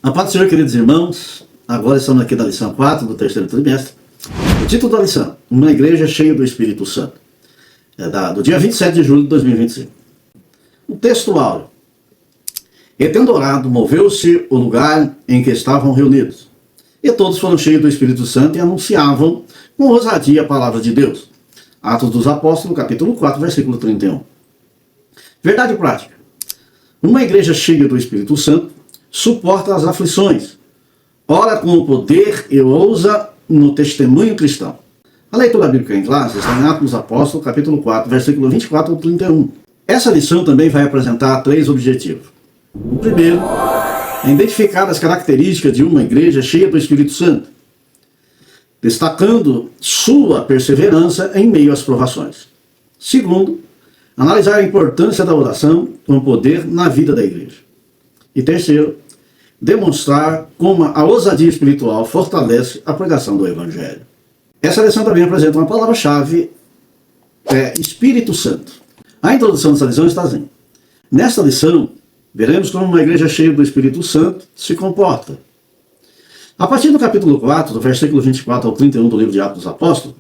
A paz do Senhor, queridos irmãos, agora estamos aqui da lição 4 do terceiro trimestre. O título da lição, Uma Igreja Cheia do Espírito Santo, do dia 27 de julho de 2025. O texto áureo. E tendo orado, moveu-se o lugar em que estavam reunidos, e todos foram cheios do Espírito Santo e anunciavam com ousadia a palavra de Deus. Atos dos Apóstolos, capítulo 4, versículo 31. Verdade prática. Uma igreja cheia do Espírito Santo suporta as aflições, ora com o poder e ousa no testemunho cristão. A leitura bíblica em classe está em Atos dos Apóstolos, capítulo 4, versículo 24 ao 31. Essa lição também vai apresentar 3 objetivos. O primeiro é identificar as características de uma igreja cheia do Espírito Santo, destacando sua perseverança em meio às provações. Segundo, analisar a importância da oração com poder na vida da igreja. E terceiro, demonstrar como a ousadia espiritual fortalece a pregação do Evangelho. Essa lição também apresenta uma palavra-chave, Espírito Santo. A introdução dessa lição está assim. Nesta lição, veremos como uma igreja cheia do Espírito Santo se comporta. A partir do capítulo 4, do versículo 24 ao 31 do livro de Atos dos Apóstolos,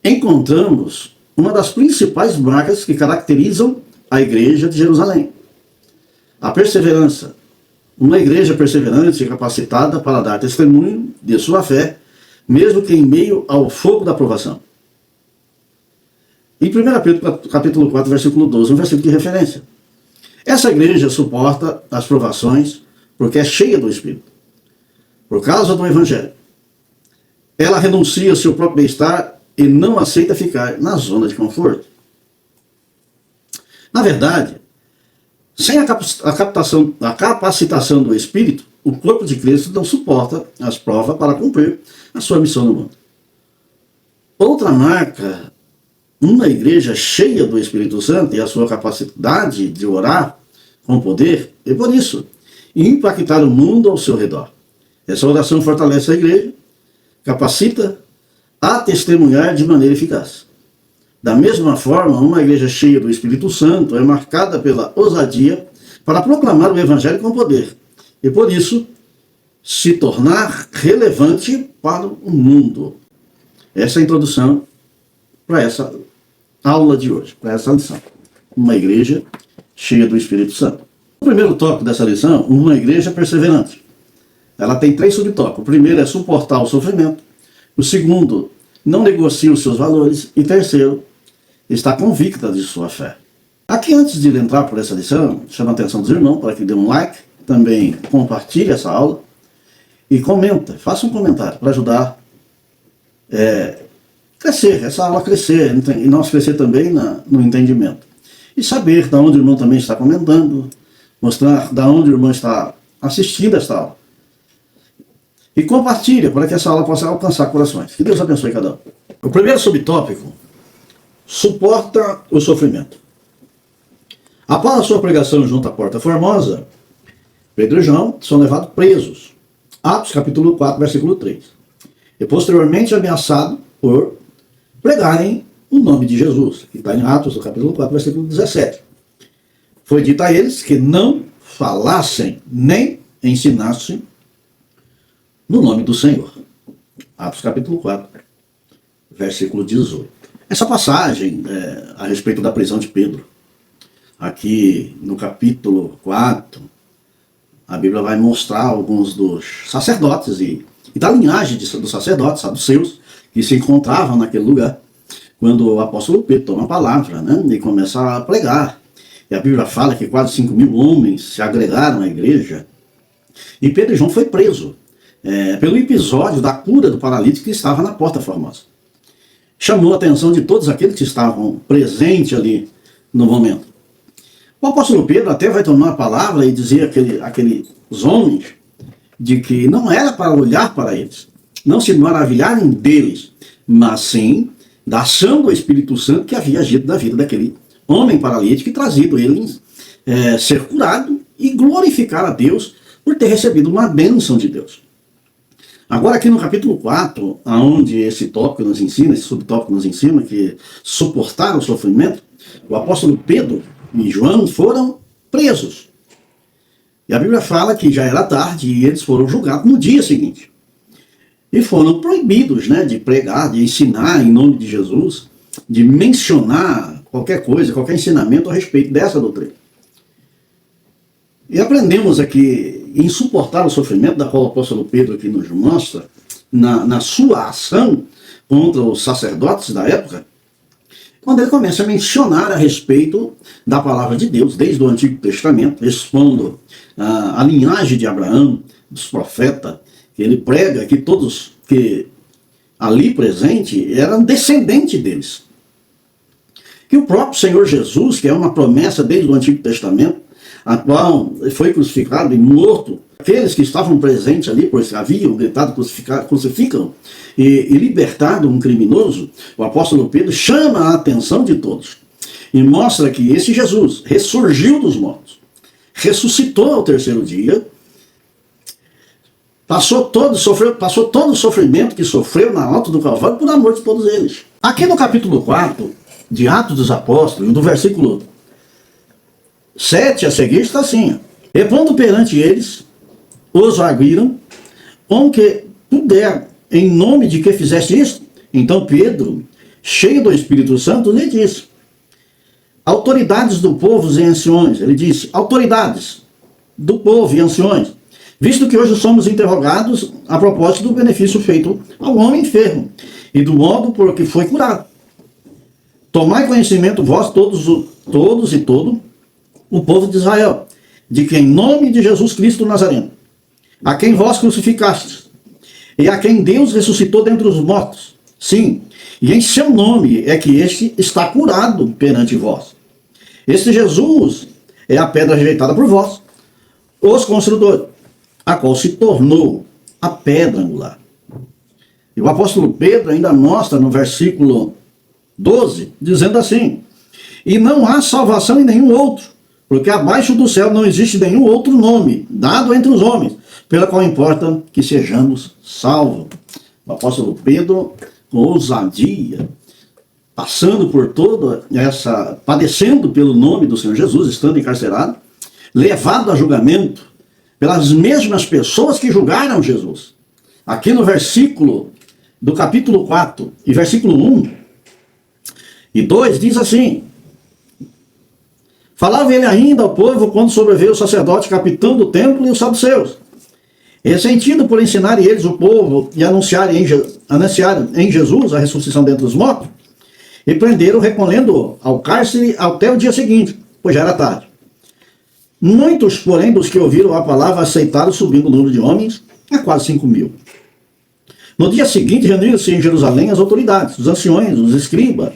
encontramos uma das principais marcas que caracterizam a igreja de Jerusalém. A perseverança. Uma igreja perseverante e capacitada para dar testemunho de sua fé, mesmo que em meio ao fogo da provação. Em 1 Pedro, capítulo 4, versículo 12, um versículo de referência. Essa igreja suporta as provações porque é cheia do Espírito. Por causa do Evangelho. Ela renuncia ao seu próprio bem-estar e não aceita ficar na zona de conforto. Na verdade, sem a capacitação do Espírito, o corpo de Cristo não suporta as provas para cumprir a sua missão no mundo. Outra marca, uma igreja cheia do Espírito Santo e a sua capacidade de orar com poder, e por isso, impactar o mundo ao seu redor. Essa oração fortalece a igreja, capacita a testemunhar de maneira eficaz. Da mesma forma, uma igreja cheia do Espírito Santo é marcada pela ousadia para proclamar o Evangelho com poder e, por isso, se tornar relevante para o mundo. Essa é a introdução para essa aula de hoje, para essa lição. Uma igreja cheia do Espírito Santo. O primeiro tópico dessa lição, uma igreja perseverante. Ela tem 3 subtópicos. O primeiro é suportar o sofrimento. O segundo, não negocia os seus valores. E terceiro, está convicta de sua fé. Aqui, antes de entrar por essa lição, chamo a atenção dos irmãos para que dê um like, também compartilhe essa aula e comenta, faça um comentário para ajudar crescer, essa aula crescer, e nós crescer também no entendimento. E saber de onde o irmão também está comentando, mostrar de onde o irmão está assistindo esta aula. E compartilha para que essa aula possa alcançar corações. Que Deus abençoe cada um. O primeiro subtópico, suporta o sofrimento. Após a sua pregação junto à Porta Formosa, Pedro e João são levados presos. Atos capítulo 4, versículo 3. E posteriormente ameaçados por pregarem o nome de Jesus, que está em Atos capítulo 4, versículo 17. Foi dito a eles que não falassem nem ensinassem no nome do Senhor. Atos capítulo 4, versículo 18. Essa passagem a respeito da prisão de Pedro, aqui no capítulo 4, a Bíblia vai mostrar alguns dos sacerdotes e da linhagem dos sacerdotes, saduceus, que se encontravam naquele lugar, quando o apóstolo Pedro toma a palavra, e começa a pregar. E a Bíblia fala que quase 5.000 homens se agregaram à igreja. E Pedro e João foi preso pelo episódio da cura do paralítico que estava na Porta Formosa. Chamou a atenção de todos aqueles que estavam presentes ali no momento. O apóstolo Pedro até vai tomar a palavra e dizer àqueles homens de que não era para olhar para eles, não se maravilharem deles, mas sim da ação do Espírito Santo que havia agido na vida daquele homem paralítico e trazido ele ser curado e glorificar a Deus por ter recebido uma bênção de Deus. Agora aqui no capítulo 4, onde esse tópico nos ensina, esse subtópico nos ensina que suportar o sofrimento, o apóstolo Pedro e João foram presos. E a Bíblia fala que já era tarde e eles foram julgados no dia seguinte. E foram proibidos, né, de pregar, de ensinar em nome de Jesus, de mencionar qualquer coisa, qualquer ensinamento a respeito dessa doutrina. E aprendemos aqui em suportar o sofrimento, da qual o apóstolo Pedro aqui nos mostra, na sua ação contra os sacerdotes da época, quando ele começa a mencionar a respeito da palavra de Deus, desde o Antigo Testamento, expondo a linhagem de Abraão, dos profetas, que ele prega que todos que ali presentes eram descendentes deles. Que o próprio Senhor Jesus, que é uma promessa desde o Antigo Testamento, a qual foi crucificado e morto, aqueles que estavam presentes ali, pois haviam gritado crucificam, e libertado um criminoso, o apóstolo Pedro chama a atenção de todos e mostra que esse Jesus ressurgiu dos mortos, ressuscitou ao terceiro dia, passou todo o sofrimento que sofreu na alta do Calvário por amor de todos eles. Aqui no capítulo 4 de Atos dos Apóstolos, do versículo 7 a seguir, está assim: e pondo perante eles, os arguiram, com que puder, em nome de que fizeste isto? Então Pedro, cheio do Espírito Santo, lhe disse: autoridades do povo e anciões, ele disse, autoridades do povo e anciões, visto que hoje somos interrogados a propósito do benefício feito ao homem enfermo e do modo por que foi curado. Tomai conhecimento vós todos e todo o povo de Israel, de que em nome de Jesus Cristo Nazareno, a quem vós crucificastes, e a quem Deus ressuscitou dentre os mortos, sim, e em seu nome é que este está curado perante vós. Este Jesus é a pedra rejeitada por vós, os construtores, a qual se tornou a pedra angular. E o apóstolo Pedro ainda mostra no versículo 12, dizendo assim: e não há salvação em nenhum outro, porque abaixo do céu não existe nenhum outro nome dado entre os homens, pela qual importa que sejamos salvos. O apóstolo Pedro, com ousadia, passando por toda essa, padecendo pelo nome do Senhor Jesus, estando encarcerado, levado a julgamento pelas mesmas pessoas que julgaram Jesus. Aqui no versículo do capítulo 4 e versículo 1 e 2 diz assim: falava ele ainda ao povo quando sobreveio o sacerdote, capitão do templo e os saduceus, ressentido por ensinarem eles o povo e anunciarem em Jesus a ressurreição dentre os mortos, e prenderam, recolhendo ao cárcere até o dia seguinte, pois já era tarde. Muitos, porém, dos que ouviram a palavra aceitaram, subindo o número de homens a quase 5.000. No dia seguinte, reuniram-se em Jerusalém as autoridades, os anciões, os escribas,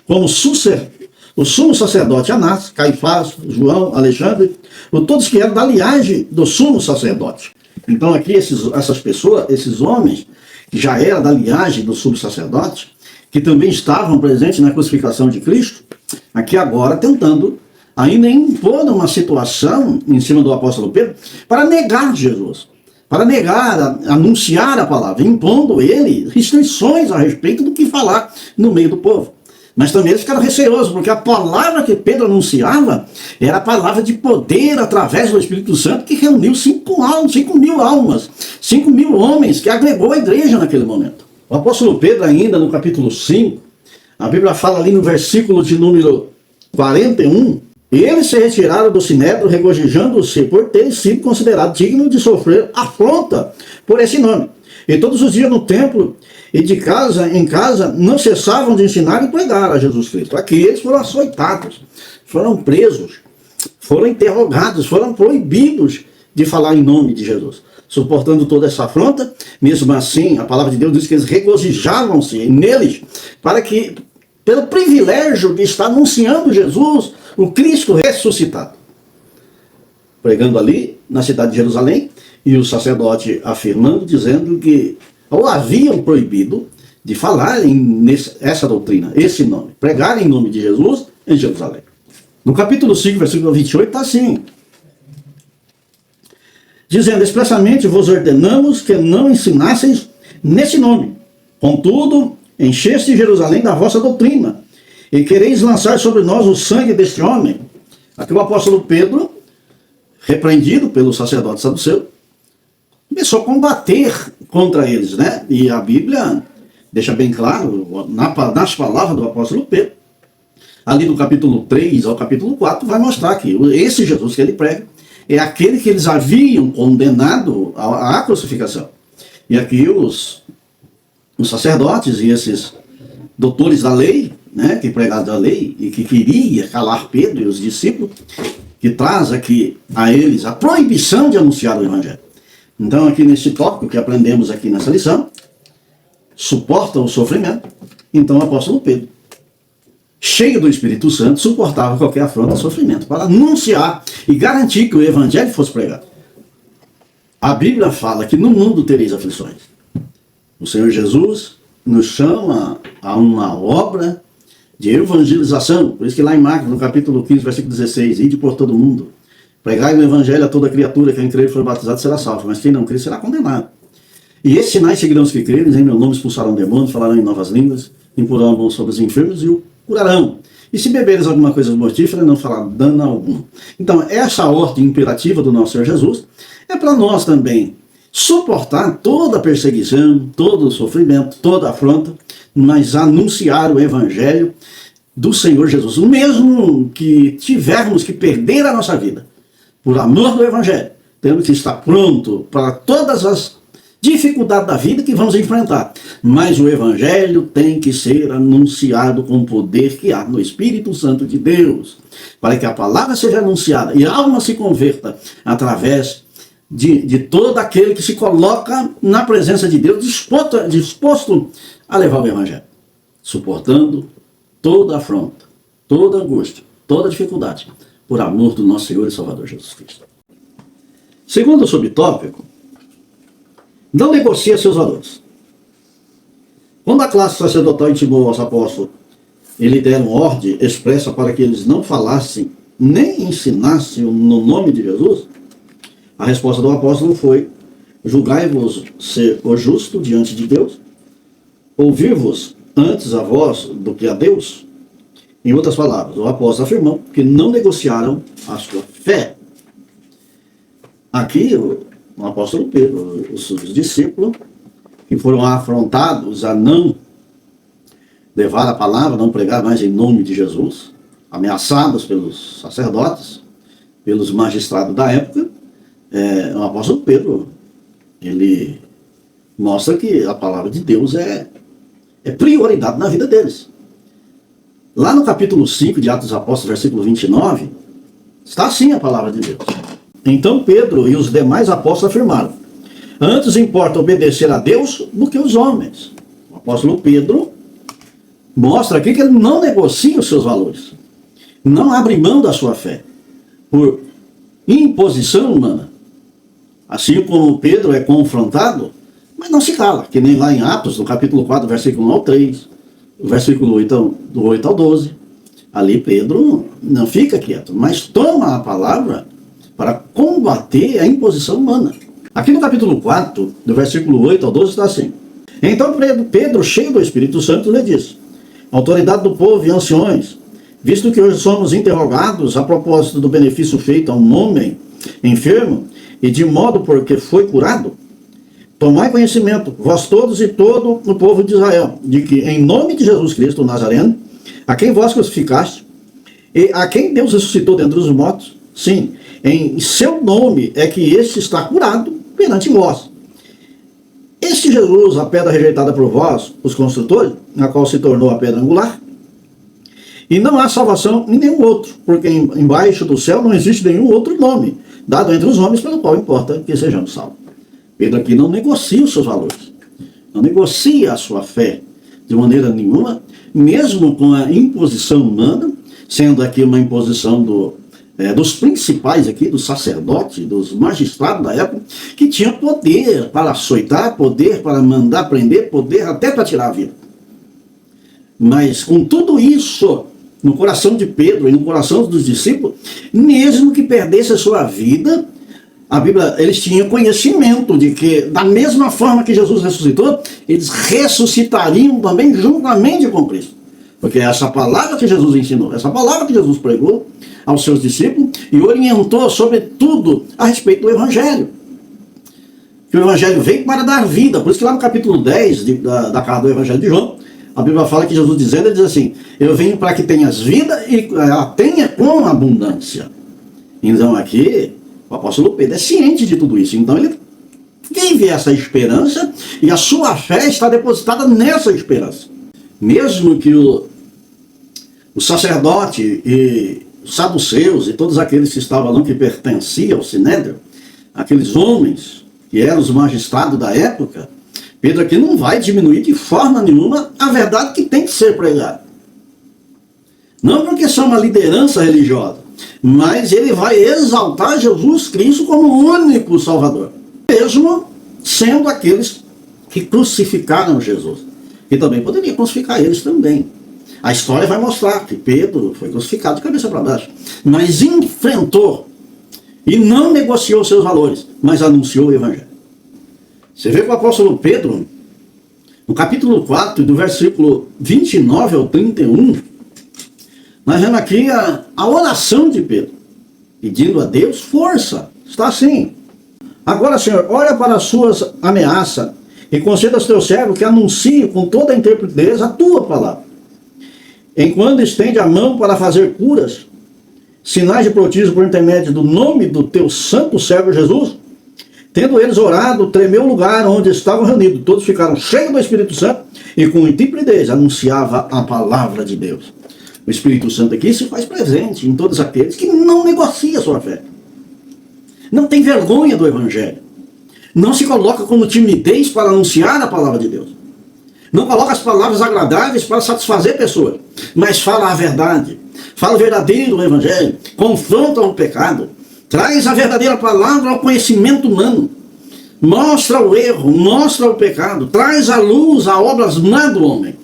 como o sumo sacerdote Anás, Caifás, João, Alexandre, todos que eram da linhagem do sumo sacerdote. Então aqui essas pessoas, esses homens, que já eram da linhagem do sumo sacerdote, que também estavam presentes na crucificação de Cristo, aqui agora tentando ainda impor uma situação em cima do apóstolo Pedro para negar Jesus, para negar, anunciar a palavra, impondo ele restrições a respeito do que falar no meio do povo. Mas também eles ficaram receosos, porque a palavra que Pedro anunciava era a palavra de poder através do Espírito Santo, que reuniu 5.000 almas, 5.000 homens, que agregou a igreja naquele momento. O apóstolo Pedro ainda no capítulo 5, a Bíblia fala ali no versículo de número 41, e eles se retiraram do sinédrio, regozijando-se por terem sido considerados dignos de sofrer afronta por esse nome. E todos os dias no templo e de casa em casa não cessavam de ensinar e pregar a Jesus Cristo. Aqui eles foram açoitados, foram presos, foram interrogados, foram proibidos de falar em nome de Jesus. Suportando toda essa afronta, mesmo assim, a palavra de Deus diz que eles regozijavam-se neles, para que, pelo privilégio de estar anunciando Jesus, o Cristo ressuscitado. Pregando ali, na cidade de Jerusalém, e o sacerdote afirmando, dizendo que ou haviam proibido de falar essa doutrina, esse nome, pregar em nome de Jesus em Jerusalém. No capítulo 5, versículo 28, está assim: dizendo expressamente, vos ordenamos que não ensinasseis nesse nome. Contudo, encheste Jerusalém da vossa doutrina, e quereis lançar sobre nós o sangue deste homem. Aqui o apóstolo Pedro repreendido pelo sacerdote saduceu, começou a combater contra eles, né? E a Bíblia deixa bem claro, nas palavras do apóstolo Pedro, ali do capítulo 3 ao capítulo 4, vai mostrar que esse Jesus que ele prega é aquele que eles haviam condenado à crucificação. E aqui os sacerdotes e esses doutores da lei, né, que pregavam a lei e que queria calar Pedro e os discípulos, que traz aqui a eles a proibição de anunciar o evangelho. Então aqui nesse tópico que aprendemos aqui nessa lição, suporta o sofrimento, então o apóstolo Pedro, cheio do Espírito Santo, suportava qualquer afronta e sofrimento para anunciar e garantir que o evangelho fosse pregado. A Bíblia fala que no mundo tereis aflições. O Senhor Jesus nos chama a uma obra de evangelização. Por isso que lá em Marcos, no capítulo 15, versículo 16, ide por todo mundo, pregai o evangelho a toda criatura, quem crer e for batizado será salvo, mas quem não crer será condenado. E esses sinais seguirão os que crerem, em meu nome expulsarão demônios, falarão em novas línguas, imporão a mão sobre os enfermos e o curarão. E se beberes alguma coisa mortífera, não fará dano algum. Então, essa ordem imperativa do nosso Senhor Jesus é para nós também suportar toda a perseguição, todo o sofrimento, toda a afronta, mas anunciar o evangelho do Senhor Jesus, mesmo que tivermos que perder a nossa vida, por amor do evangelho, temos que estar pronto para todas as dificuldades da vida que vamos enfrentar, mas o evangelho tem que ser anunciado com o poder que há no Espírito Santo de Deus, para que a palavra seja anunciada e a alma se converta através de todo aquele que se coloca na presença de Deus, disposto a levar o evangelho, suportando toda afronta, toda angústia, toda dificuldade, por amor do nosso Senhor e Salvador Jesus Cristo. Segundo o subtópico, não negocia seus valores. Quando a classe sacerdotal intimou aos apóstolos, eles deram ordem expressa para que eles não falassem nem ensinassem no nome de Jesus, a resposta do apóstolo foi: julgai-vos ser o justo diante de Deus, ouvir-vos antes a vós do que a Deus. Em outras palavras, o apóstolo afirmou que não negociaram a sua fé. Aqui, o apóstolo Pedro, os seus discípulos, que foram afrontados a não levar a palavra, não pregar mais em nome de Jesus, ameaçados pelos sacerdotes, pelos magistrados da época, o apóstolo Pedro, ele mostra que a palavra de Deus é prioridade na vida deles. Lá no capítulo 5 de Atos dos Apóstolos, versículo 29, está assim a palavra de Deus. Então Pedro e os demais apóstolos afirmaram: antes importa obedecer a Deus do que os homens. O apóstolo Pedro mostra aqui que ele não negocia os seus valores, não abre mão da sua fé por imposição humana. Assim como Pedro é confrontado, mas não se cala, que nem lá em Atos, no capítulo 4, versículo 1 ao 3, versículo 8, do 8 ao 12. Ali Pedro não fica quieto, mas toma a palavra para combater a imposição humana. Aqui no capítulo 4, do versículo 8 ao 12, está assim: então Pedro, cheio do Espírito Santo, lhe disse: autoridade do povo e anciões, visto que hoje somos interrogados a propósito do benefício feito a um homem enfermo, e de modo porque foi curado, tomai conhecimento, vós todos e todo o povo de Israel, de que em nome de Jesus Cristo, o Nazareno, a quem vós crucificaste, e a quem Deus ressuscitou dentre os mortos, sim, em seu nome é que este está curado perante vós. Este Jesus, a pedra rejeitada por vós, os construtores, na qual se tornou a pedra angular, e não há salvação em nenhum outro, porque embaixo do céu não existe nenhum outro nome dado entre os homens pelo qual importa que sejamos salvos. Pedro aqui não negocia os seus valores, não negocia a sua fé de maneira nenhuma, mesmo com a imposição humana, sendo aqui uma imposição dos principais aqui, dos sacerdotes, dos magistrados da época, que tinham poder para açoitar, poder para mandar prender, poder até para tirar a vida. Mas com tudo isso no coração de Pedro e no coração dos discípulos, mesmo que perdesse a sua vida, a Bíblia, eles tinham conhecimento de que, da mesma forma que Jesus ressuscitou, eles ressuscitariam também juntamente com Cristo. Porque é essa palavra que Jesus ensinou, essa palavra que Jesus pregou aos seus discípulos e orientou, sobretudo, a respeito do Evangelho. Que o Evangelho veio para dar vida. Por isso que lá no capítulo 10 da carta do Evangelho de João, a Bíblia fala que Jesus dizendo, ele diz assim, eu venho para que tenhas vida e a tenha com abundância. Então aqui, o apóstolo Pedro é ciente de tudo isso. Então ele vive essa esperança e a sua fé está depositada nessa esperança. Mesmo que o sacerdote e os saduceus e todos aqueles que estavam lá, que pertenciam ao Sinédrio, aqueles homens que eram os magistrados da época, Pedro aqui não vai diminuir de forma nenhuma a verdade que tem que ser pregada. Não porque são uma liderança religiosa, mas ele vai exaltar Jesus Cristo como o único Salvador. Mesmo sendo aqueles que crucificaram Jesus. E também poderia crucificar eles também. A história vai mostrar que Pedro foi crucificado de cabeça para baixo. Mas enfrentou e não negociou seus valores, mas anunciou o Evangelho. Você vê que o apóstolo Pedro, no capítulo 4, do versículo 29 ao 31, nós vemos aqui a oração de Pedro, pedindo a Deus força. Está assim. Agora, Senhor, olha para as suas ameaças e conceda aos teus servos que anuncie com toda a intrepidez a tua palavra. Enquanto estende a mão para fazer curas, sinais de prodígio por intermédio do nome do teu santo servo Jesus, tendo eles orado, tremeu o lugar onde estavam reunidos. Todos ficaram cheios do Espírito Santo e com intrepidez anunciava a palavra de Deus. O Espírito Santo aqui se faz presente em todos aqueles que não negociam a sua fé. Não tem vergonha do Evangelho. Não se coloca como timidez para anunciar a palavra de Deus. Não coloca as palavras agradáveis para satisfazer pessoas, mas fala a verdade. Fala o verdadeiro Evangelho, confronta o pecado, traz a verdadeira palavra ao conhecimento humano, mostra o erro, mostra o pecado, traz à luz a obras má do homem.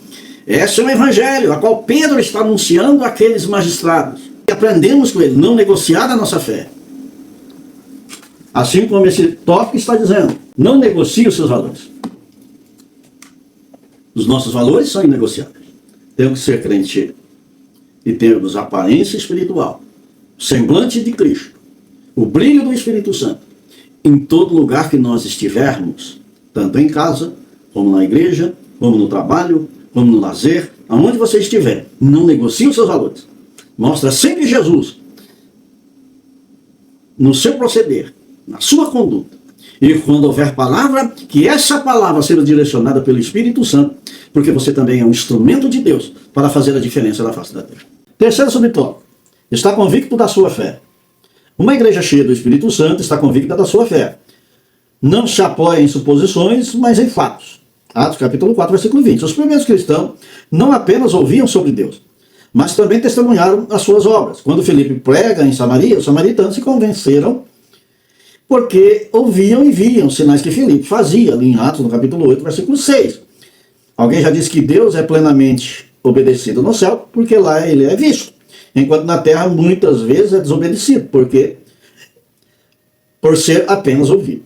Esse é o Evangelho, a qual Pedro está anunciando àqueles magistrados. E aprendemos com ele, não negociar a nossa fé. Assim como esse tópico está dizendo, não negocie os seus valores. Os nossos valores são inegociáveis. Temos que ser crente e termos aparência espiritual, semblante de Cristo, o brilho do Espírito Santo, em todo lugar que nós estivermos, tanto em casa, como na igreja, como no trabalho, como no lazer, aonde você estiver, não negocie os seus valores. Mostra sempre Jesus no seu proceder, na sua conduta. E quando houver palavra, que essa palavra seja direcionada pelo Espírito Santo, porque você também é um instrumento de Deus para fazer a diferença na face da terra. Terceiro subtópico, está convicto da sua fé. Uma igreja cheia do Espírito Santo está convicta da sua fé. Não se apoia em suposições, mas em fatos. Atos capítulo 4, versículo 20. Os primeiros cristãos não apenas ouviam sobre Deus, mas também testemunharam as suas obras. Quando Filipe prega em Samaria, os samaritanos se convenceram porque ouviam e viam os sinais que Filipe fazia, ali em Atos, no capítulo 8, versículo 6. Alguém já disse que Deus é plenamente obedecido no céu, porque lá ele é visto. Enquanto na terra, muitas vezes, é desobedecido, por ser apenas ouvido.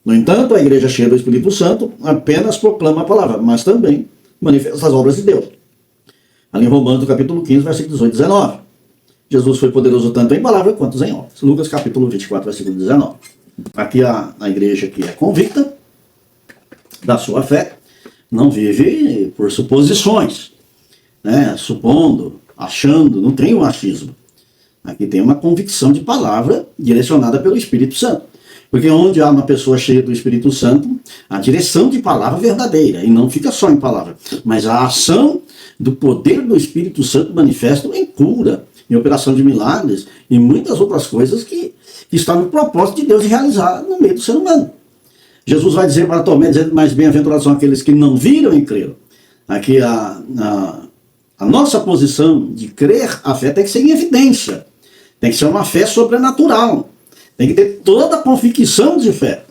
No entanto, a igreja cheia do Espírito Santo apenas proclama a palavra, mas também manifesta as obras de Deus. Ali em Romanos, no capítulo 15, versículo 18 e 19. Jesus foi poderoso tanto em palavra quanto em obras. Lucas, capítulo 24, versículo 19. Aqui a igreja que é convicta da sua fé, não vive por suposições, né? Supondo, achando, não tem o achismo. Aqui tem uma convicção de palavra direcionada pelo Espírito Santo. Porque onde há uma pessoa cheia do Espírito Santo, a direção de palavra verdadeira, e não fica só em palavra, mas a ação do poder do Espírito Santo manifesto em cura, em operação de milagres e muitas outras coisas que está no propósito de Deus de realizar no meio do ser humano. Jesus vai dizer para Tomé, dizendo, mais bem-aventurados são aqueles que não viram e creram. Aqui a nossa posição de crer, a fé tem que ser em evidência. Tem que ser uma fé sobrenatural. Tem que ter toda a convicção de fé.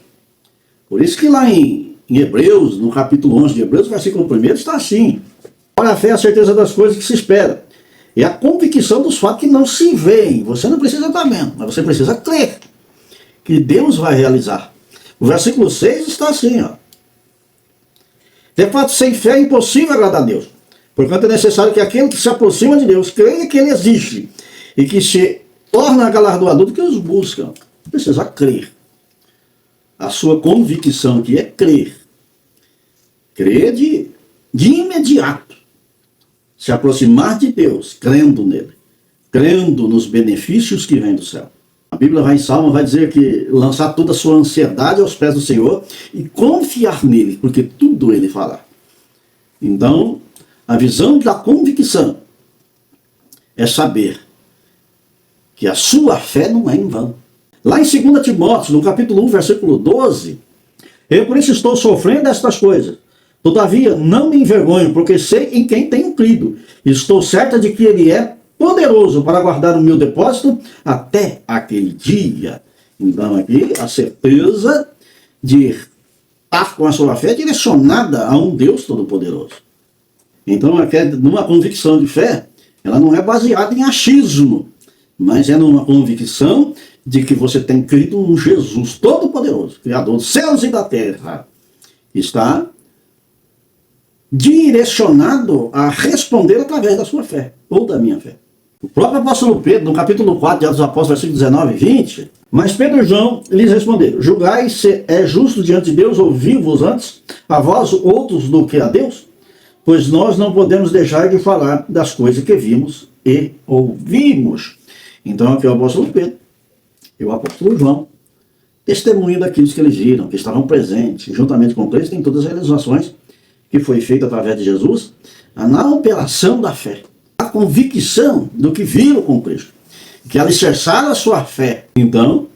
Por isso que lá em Hebreus, no capítulo 11 de Hebreus, versículo 1, está assim. Ora, a fé é a certeza das coisas que se espera. É a convicção dos fatos que não se veem. Você não precisa estar vendo, mas você precisa crer que Deus vai realizar. O versículo 6 está assim, ó. De fato, sem fé é impossível agradar a Deus. Portanto, é necessário que aquele que se aproxima de Deus creia que ele existe e que se torna galardoador do que os buscam. Precisa crer. A sua convicção que é crer. Crer de imediato. Se aproximar de Deus, crendo nele. Crendo nos benefícios que vêm do céu. A Bíblia vai em Salmo, vai dizer que lançar toda a sua ansiedade aos pés do Senhor e confiar nele, porque tudo ele fará. Então, a visão da convicção é saber que a sua fé não é em vão. Lá em 2 Timóteo, no capítulo 1, versículo 12, eu por isso estou sofrendo estas coisas. Todavia, não me envergonho, porque sei em quem tenho crido. Estou certa de que ele é poderoso para guardar o meu depósito até aquele dia. Então aqui a certeza de estar com a sua fé direcionada a um Deus Todo-Poderoso. Então numa convicção de fé, ela não é baseada em achismo, mas é numa convicção de que você tem crido num Jesus Todo-Poderoso, Criador dos céus e da terra. Está direcionado a responder através da sua fé, ou da minha fé. O próprio apóstolo Pedro, no capítulo 4 de Atos dos Apóstolos, versículos 19 e 20, mas Pedro e João lhes responderam: julgai se é justo diante de Deus ouvir-vos antes, a vós outros, do que a Deus? Pois nós não podemos deixar de falar das coisas que vimos e ouvimos. Então aqui é o apóstolo Pedro e o apóstolo João, testemunho daqueles que eles viram, que estavam presentes, juntamente com Cristo, em todas as realizações que foi feita através de Jesus, na operação da fé. A convicção do que viram com Cristo, que alicerçaram a sua fé. Então,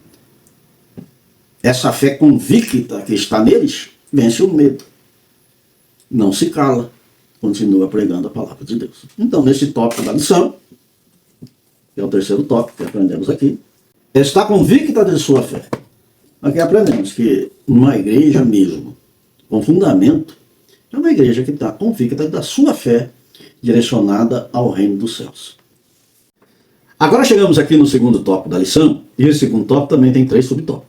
essa fé convicta que está neles, vence o medo. Não se cala, continua pregando a palavra de Deus. Então, nesse tópico da lição, que é o terceiro tópico que aprendemos aqui, está convicta de sua fé. Aqui aprendemos que numa igreja mesmo, com fundamento, é uma igreja que está convicta da sua fé, direcionada ao reino dos céus. Agora chegamos aqui no segundo tópico da lição, e esse segundo tópico também tem 3 subtópicos.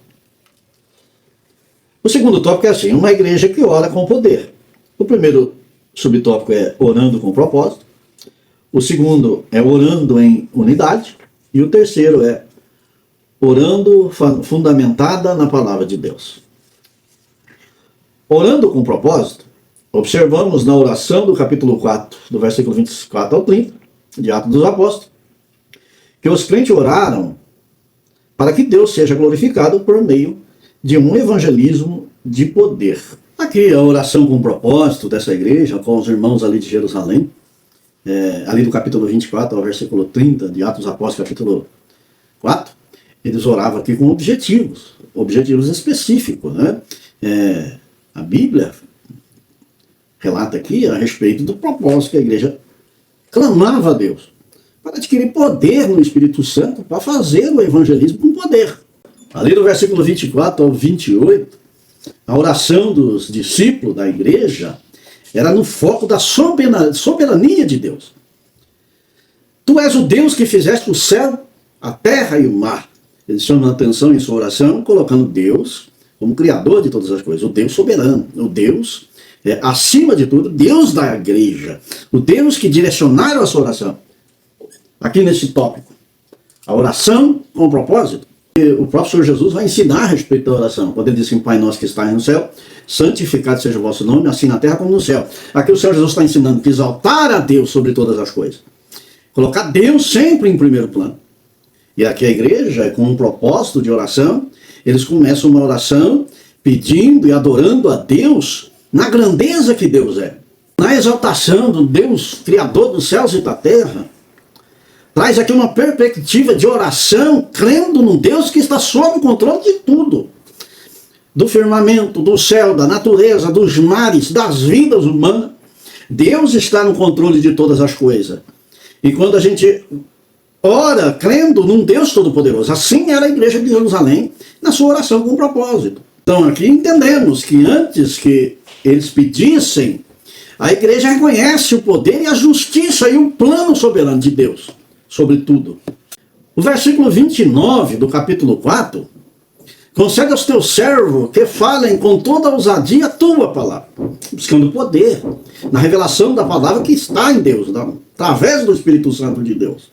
O segundo tópico é assim: uma igreja que ora com poder. O primeiro subtópico é orando com propósito, o segundo é orando em unidade, e o terceiro é orando fundamentada na palavra de Deus. Orando com propósito, observamos na oração do capítulo 4, do versículo 24 ao 30, de Atos dos Apóstolos, que os crentes oraram para que Deus seja glorificado por meio de um evangelismo de poder. Aqui a oração com propósito dessa igreja, com os irmãos ali de Jerusalém, ali do capítulo 24 ao versículo 30, de Atos dos Apóstolos, capítulo 4, eles oravam aqui com objetivos específicos, né? A Bíblia relata aqui a respeito do propósito que a igreja clamava a Deus para adquirir poder no Espírito Santo, para fazer o evangelismo com poder. Ali do versículo 24 ao 28, a oração dos discípulos da igreja era no foco da soberania de Deus. Tu és o Deus que fizeste o céu, a terra e o mar. Eles chamam a atenção em sua oração, colocando Deus como criador de todas as coisas, o Deus soberano, o Deus acima de tudo, Deus da igreja, o Deus que direcionaram a sua oração. Aqui nesse tópico, a oração com propósito. O próprio Senhor Jesus vai ensinar a respeito da oração, quando ele diz assim: Pai nosso que estás no céu, santificado seja o vosso nome, assim na terra como no céu. Aqui o Senhor Jesus está ensinando que exaltar a Deus sobre todas as coisas, colocar Deus sempre em primeiro plano. E aqui a igreja, com um propósito de oração, eles começam uma oração pedindo e adorando a Deus na grandeza que Deus é, na exaltação do Deus Criador dos céus e da terra. Traz aqui uma perspectiva de oração, crendo num Deus que está sob o controle de tudo. Do firmamento, do céu, da natureza, dos mares, das vidas humanas. Deus está no controle de todas as coisas. E quando a gente ora crendo num Deus Todo-Poderoso, assim era a igreja de Jerusalém, na sua oração com propósito. Então aqui entendemos que antes que eles pedissem, a igreja reconhece o poder e a justiça e o plano soberano de Deus sobre tudo. O versículo 29 do capítulo 4 Concede aos teus servos que falem com toda a ousadia a tua palavra, buscando poder na revelação da palavra que está em Deus, através do Espírito Santo de Deus.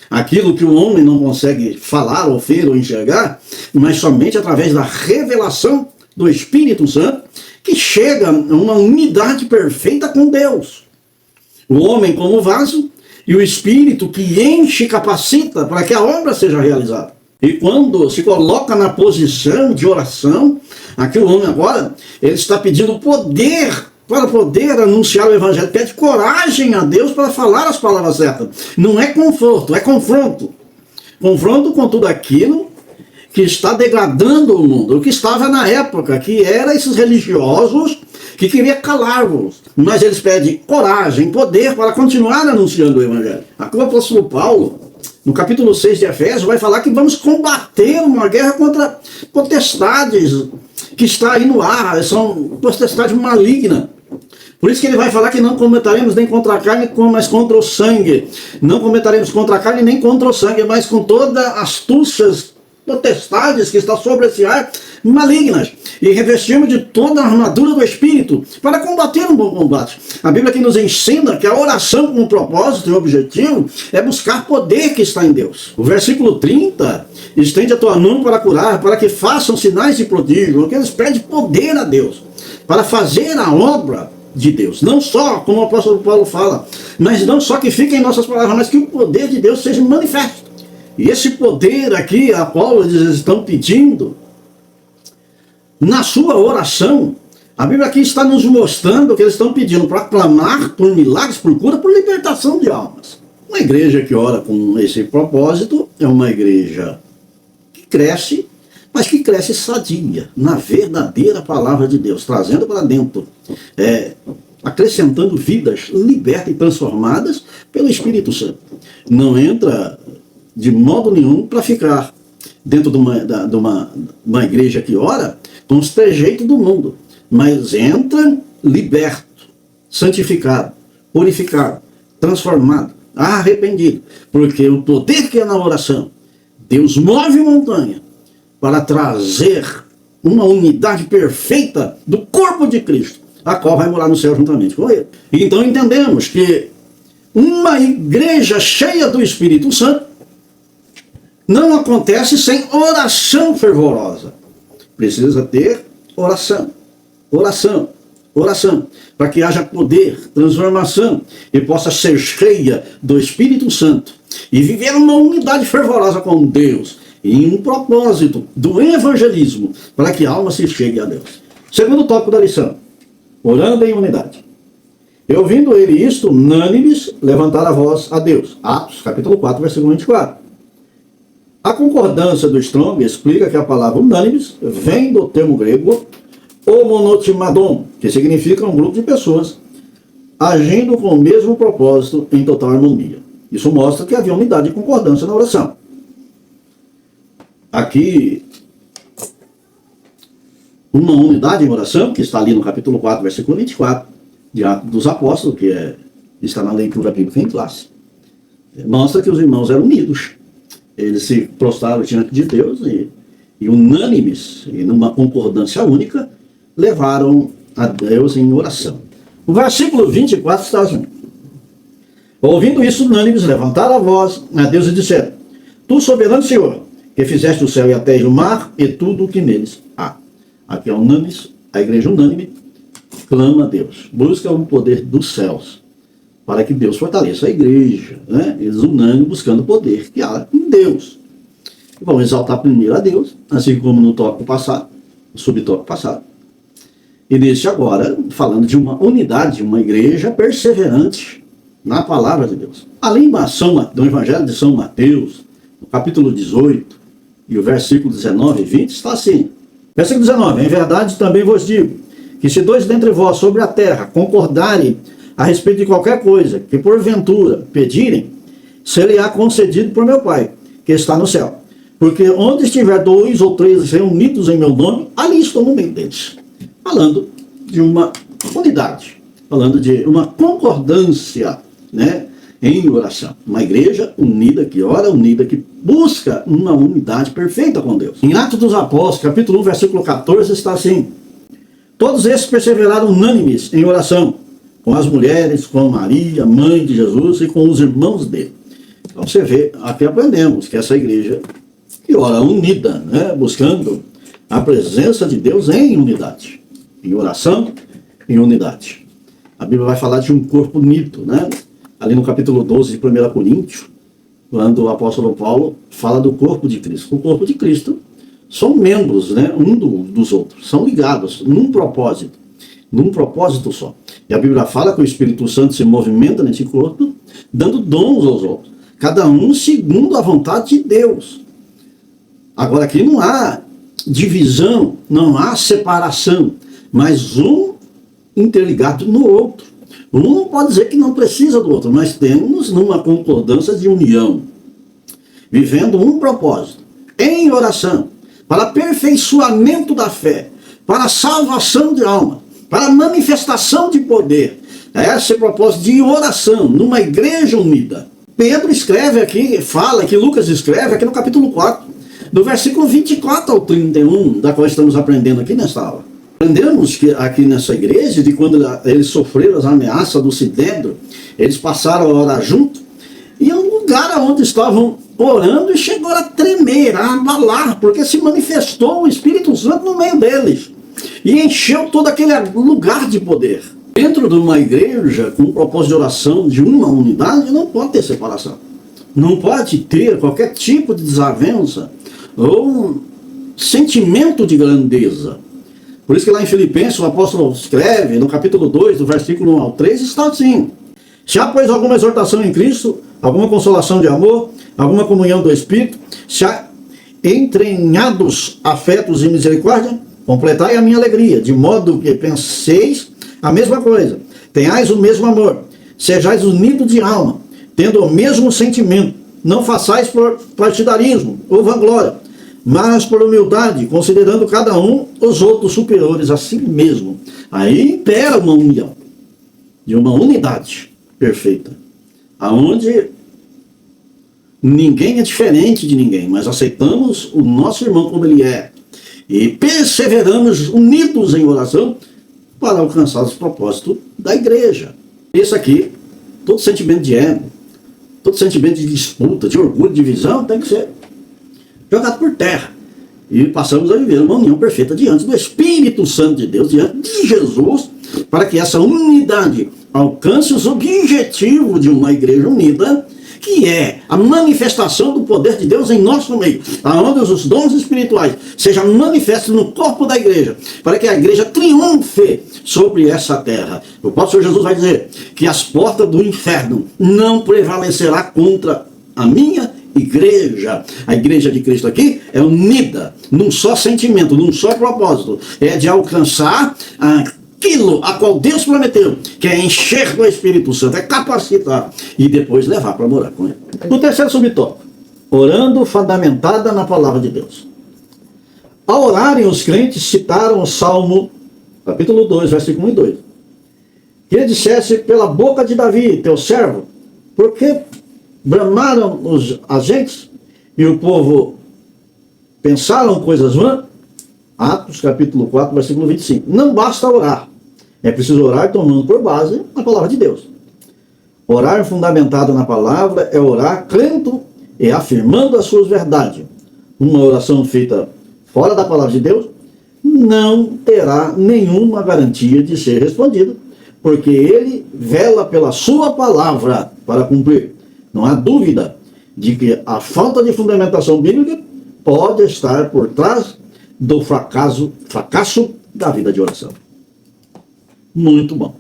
Aquilo que o homem não consegue falar, ou ver, ou enxergar, mas somente através da revelação do Espírito Santo, que chega a uma unidade perfeita com Deus. O homem como vaso e o Espírito que enche e capacita para que a obra seja realizada. E quando se coloca na posição de oração, aqui o homem agora, ele está pedindo poder para poder anunciar o Evangelho. Pede coragem a Deus para falar as palavras certas. Não é conforto, é confronto. Confronto com tudo aquilo que está degradando o mundo, o que estava na época, que era esses religiosos que queriam calá-los. Mas eles pedem coragem, poder para continuar anunciando o Evangelho. Aqui o apóstolo Paulo, no capítulo 6 de Efésios, vai falar que vamos combater uma guerra contra potestades que está aí no ar, são potestades malignas. Por isso que ele vai falar que não comentaremos nem contra a carne, mas contra o sangue. Não comentaremos contra a carne nem contra o sangue, mas com todas as astúcias, potestades que estão sobre esse ar, malignas. E revestimos de toda a armadura do Espírito para combater um bom combate. A Bíblia aqui nos ensina que a oração com propósito e objetivo é buscar poder que está em Deus. O versículo 30, estende a tua mão para curar, para que façam sinais de prodígio, porque eles pedem poder a Deus, para fazer a obra de Deus. Não só, como o apóstolo Paulo fala, mas não só que fique em nossas palavras, mas que o poder de Deus seja manifesto. E esse poder aqui, a qual eles estão pedindo, na sua oração, a Bíblia aqui está nos mostrando que eles estão pedindo para clamar por milagres, por cura, por libertação de almas. Uma igreja que ora com esse propósito é uma igreja que cresce, mas que cresce sadia, na verdadeira palavra de Deus, trazendo para dentro, acrescentando vidas libertas e transformadas pelo Espírito Santo. Não entra de modo nenhum para ficar dentro de uma igreja que ora com os trejeitos do mundo, mas entra liberto, santificado, purificado, transformado, arrependido, porque o poder que é na oração, Deus move montanha para trazer uma unidade perfeita do corpo de Cristo, a qual vai morar no céu juntamente com ele. Então entendemos que uma igreja cheia do Espírito Santo não acontece sem oração fervorosa. Precisa ter oração, oração, oração, para que haja poder, transformação e possa ser cheia do Espírito Santo e viver uma unidade fervorosa com Deus e um propósito do evangelismo para que a alma se chegue a Deus. Segundo tópico da lição, orando em unidade. E ouvindo ele isto, unânimes, levantaram a voz a Deus. Atos, capítulo 4, versículo 24. A concordância do Strong explica que a palavra unânimes vem do termo grego homonotimadon, que significa um grupo de pessoas agindo com o mesmo propósito em total harmonia. Isso mostra que havia unidade e concordância na oração. Aqui, uma unidade em oração, que está ali no capítulo 4, versículo 24, de Atos dos Apóstolos, que está na leitura bíblica em classe, mostra que os irmãos eram unidos. Eles se prostraram diante de Deus e unânimes, e numa concordância única, levaram a Deus em oração. O versículo 24 está assim: ouvindo isso, unânimes, levantaram a voz a Deus e disseram: Tu, soberano Senhor, que fizeste o céu e a terra e o mar e tudo o que neles há. Aqui é unânimes, a igreja unânime clama a Deus, busca o poder dos céus, para que Deus fortaleça a igreja, né? Eles unânimes buscando o poder que há em Deus. Vão exaltar primeiro a Deus, assim como no tópico passado, no subtópico passado. E neste agora, falando de uma unidade, uma igreja perseverante na palavra de Deus. Além do Evangelho de São Mateus, no capítulo 18, e o versículo 19 e 20, está assim. Versículo 19, em verdade também vos digo, que se dois dentre vós sobre a terra concordarem a respeito de qualquer coisa que porventura pedirem, ser-lhe-á concedido por meu Pai, que está no céu. Porque onde estiver 2 ou 3 reunidos em meu nome, ali estou no meio deles. Falando de uma unidade, falando de uma concordância, né, em oração. Uma igreja unida que ora, unida que busca uma unidade perfeita com Deus. Em Atos dos Apóstolos, capítulo 1, versículo 14, está assim: todos esses perseveraram unânimes em oração, com as mulheres, com Maria, mãe de Jesus, e com os irmãos dele. Então você vê, aqui aprendemos que essa igreja que ora unida, né, buscando a presença de Deus em unidade, em oração, em unidade. A Bíblia vai falar de um corpo unido, né? Ali no capítulo 12 de 1 Coríntios, quando o apóstolo Paulo fala do corpo de Cristo. O corpo de Cristo são membros, né, um dos outros, são ligados num propósito só. E a Bíblia fala que o Espírito Santo se movimenta nesse corpo, dando dons aos outros, cada um segundo a vontade de Deus. Agora aqui não há divisão, não há separação, mas um interligado no outro. Um não pode dizer que não precisa do outro, mas temos numa concordância de união, vivendo um propósito, em oração, para aperfeiçoamento da fé, para salvação de alma, para manifestação de poder. Esse é o propósito de oração, numa igreja unida. Pedro escreve aqui, fala que Lucas escreve aqui no capítulo 4, do versículo 24 ao 31, da qual estamos aprendendo aqui nesta aula. Aprendemos que aqui nessa igreja, de quando eles sofreram as ameaças do Sinédrio, eles passaram a orar junto, e um lugar onde estavam orando e chegou a tremer, a abalar, porque se manifestou o Espírito Santo no meio deles, e encheu todo aquele lugar de poder. Dentro de uma igreja, com o propósito de oração, de uma unidade, não pode ter separação. Não pode ter qualquer tipo de desavença ou um sentimento de grandeza. Por isso que lá em Filipenses o apóstolo escreve, no capítulo 2, do versículo 1 ao 3, está assim: se há, pois, alguma exortação em Cristo, alguma consolação de amor, alguma comunhão do Espírito, se há entranhados afetos e misericórdia, completai a minha alegria, de modo que penseis a mesma coisa, tenhais o mesmo amor, sejais unidos de alma, tendo o mesmo sentimento, não façais por partidarismo ou vanglória, mas por humildade, considerando cada um os outros superiores a si mesmo. Aí impera uma união, de uma unidade perfeita, aonde ninguém é diferente de ninguém, mas aceitamos o nosso irmão como ele é, e perseveramos unidos em oração para alcançar os propósitos da igreja. Isso aqui, todo sentimento de ego, todo sentimento de disputa, de orgulho, de divisão, tem que ser jogado por terra. E passamos a viver uma união perfeita diante do Espírito Santo de Deus, diante de Jesus, para que essa unidade alcance os objetivos de uma igreja unida, que é a manifestação do poder de Deus em nosso meio, aonde os dons espirituais sejam manifestos no corpo da igreja, para que a igreja triunfe sobre essa terra. O próprio Senhor Jesus vai dizer que as portas do inferno não prevalecerá contra a minha igreja. A igreja de Cristo aqui é unida num só sentimento, num só propósito, é de alcançar aquilo a qual Deus prometeu, que é encher do Espírito Santo, é capacitar e depois levar para morar com ele. O terceiro subtópico, orando fundamentada na palavra de Deus. Ao orarem, os crentes citaram o Salmo, capítulo 2, versículo 1 e 2. Que ele dissesse pela boca de Davi, teu servo, porque bramaram os agentes e o povo pensaram coisas vãs. Atos capítulo 4, versículo 25. Não basta orar, é preciso orar tomando por base a palavra de Deus. Orar fundamentado na palavra é orar crendo e afirmando as suas verdades. Uma oração feita fora da palavra de Deus não terá nenhuma garantia de ser respondida, porque ele vela pela sua palavra para cumprir. Não há dúvida de que a falta de fundamentação bíblica pode estar por trás do fracasso da vida de oração. Muito bom.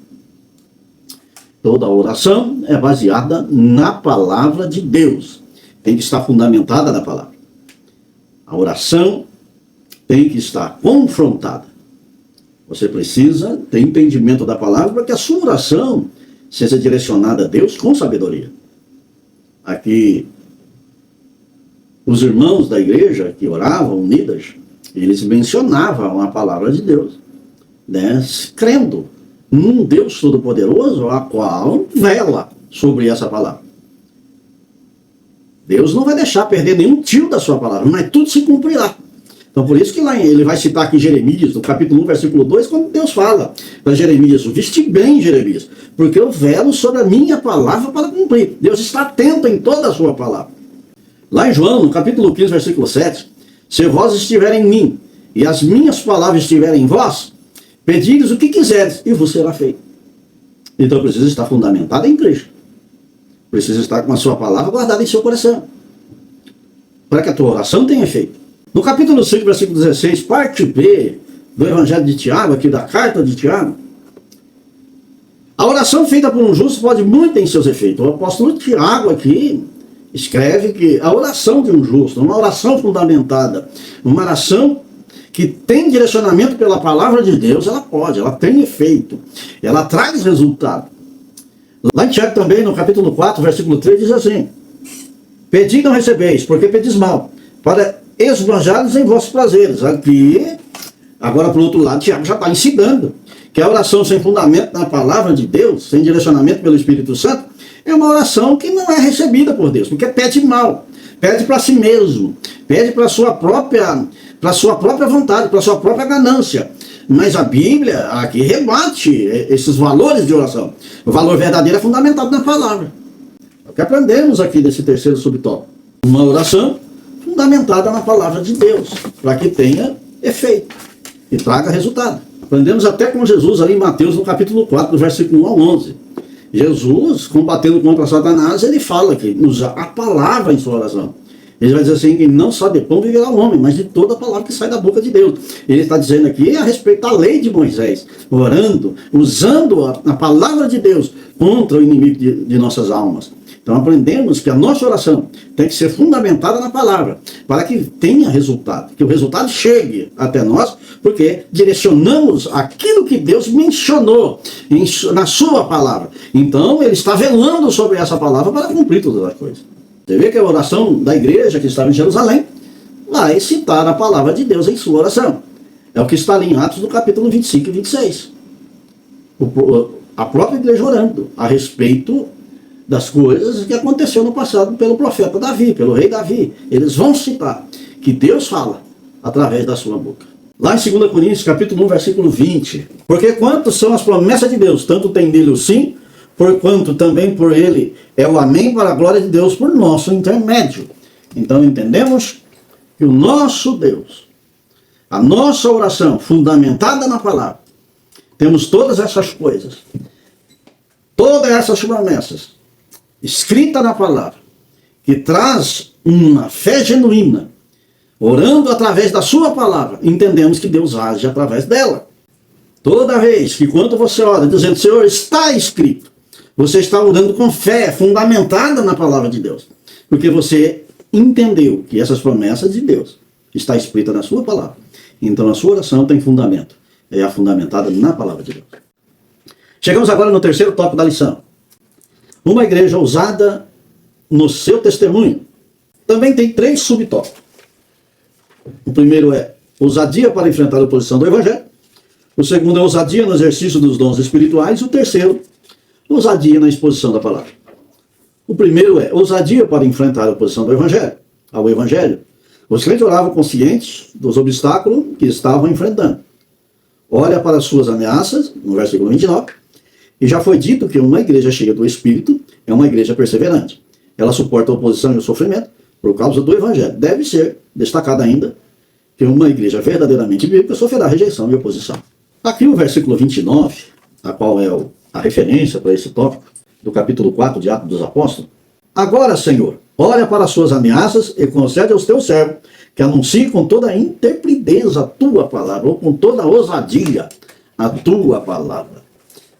Toda oração é baseada na palavra de Deus. Tem que estar fundamentada na palavra. A oração tem que estar confrontada. Você precisa ter entendimento da palavra para que a sua oração seja direcionada a Deus com sabedoria. Aqui, os irmãos da igreja que oravam unidas, eles mencionavam a palavra de Deus, né, crendo num Deus Todo-Poderoso, a qual vela sobre essa palavra. Deus não vai deixar perder nenhum tio da sua palavra, mas tudo se cumprirá. Então por isso que lá ele vai citar aqui em Jeremias, no capítulo 1, versículo 2, quando Deus fala para Jeremias: viste bem, Jeremias, porque eu velo sobre a minha palavra para cumprir. Deus está atento em toda a sua palavra. Lá em João, no capítulo 15, versículo 7, se vós estiverem em mim, e as minhas palavras estiverem em vós, pedires o que quiseres, e vos será feito. Então precisa estar fundamentado em Cristo. Precisa estar com a sua palavra guardada em seu coração, para que a tua oração tenha efeito. No capítulo 5, versículo 16, parte B do Evangelho de Tiago, aqui da carta de Tiago, a oração feita por um justo pode muito em seus efeitos. O apóstolo Tiago aqui escreve que a oração de um justo, uma oração fundamentada, uma oração que tem direcionamento pela palavra de Deus, ela tem efeito, ela traz resultado. Lá em Tiago também, no capítulo 4, versículo 3, diz assim: pedi e não recebeis, porque pedis mal, para esbanjar-vos em vossos prazeres. Aqui, agora por outro lado, Tiago já está ensinando que a oração sem fundamento na palavra de Deus, sem direcionamento pelo Espírito Santo, é uma oração que não é recebida por Deus, porque pede mal, pede para si mesmo, pede para a sua própria vontade, para a sua própria ganância. Mas a Bíblia aqui rebate esses valores de oração. O valor verdadeiro é fundamentado na palavra. É o que aprendemos aqui nesse terceiro subtópico. Uma oração fundamentada na palavra de Deus, para que tenha efeito e traga resultado. Aprendemos até com Jesus ali em Mateus, no capítulo 4, do versículo 1 ao 11. Jesus, combatendo contra Satanás, ele fala que usa a palavra em sua oração. Ele vai dizer assim, que não só de pão viverá o homem, mas de toda a palavra que sai da boca de Deus. Ele está dizendo aqui a respeito da lei de Moisés, orando, usando a palavra de Deus contra o inimigo de nossas almas. Então aprendemos que a nossa oração tem que ser fundamentada na palavra, para que tenha resultado, que o resultado chegue até nós, porque direcionamos aquilo que Deus mencionou na sua palavra. Então ele está velando sobre essa palavra para cumprir todas as coisas. Você vê que a oração da igreja que estava em Jerusalém vai citar a palavra de Deus em sua oração. É o que está ali em Atos do capítulo 25 e 26. A própria igreja orando a respeito das coisas que aconteceu no passado pelo profeta Davi, pelo rei Davi. Eles vão citar que Deus fala através da sua boca. Lá em 2 Coríntios, capítulo 1, versículo 20. Porque quantas são as promessas de Deus, tanto tem nele o sim, porquanto também por ele é o amém para a glória de Deus por nosso intermédio. Então entendemos que o nosso Deus, a nossa oração fundamentada na palavra, temos todas essas coisas, todas essas promessas, escrita na palavra, que traz uma fé genuína, orando através da sua palavra, entendemos que Deus age através dela. Toda vez que quando você ora, dizendo, Senhor, está escrito, você está orando com fé, fundamentada na palavra de Deus, porque você entendeu que essas promessas de Deus está escrita na sua palavra. Então a sua oração tem fundamento, é fundamentada na palavra de Deus. Chegamos agora no terceiro tópico da lição. Uma igreja ousada no seu testemunho. Também tem 3 subtópicos. O primeiro é ousadia para enfrentar a oposição do Evangelho. O segundo é ousadia no exercício dos dons espirituais. E o terceiro, ousadia na exposição da palavra. O primeiro é ousadia para enfrentar a oposição do Evangelho, ao Evangelho. Os crentes oravam conscientes dos obstáculos que estavam enfrentando. Olha para as suas ameaças, no versículo 29, e já foi dito que uma igreja cheia do Espírito é uma igreja perseverante. Ela suporta a oposição e o sofrimento por causa do Evangelho. Deve ser destacado ainda que uma igreja verdadeiramente bíblica sofrerá rejeição e oposição. Aqui o versículo 29, a qual é a referência para esse tópico, do capítulo 4 de Atos dos Apóstolos. Agora, Senhor, olha para as suas ameaças e concede aos teus servos que anunciem com toda a intrepidez a tua palavra, ou com toda a ousadia a tua palavra.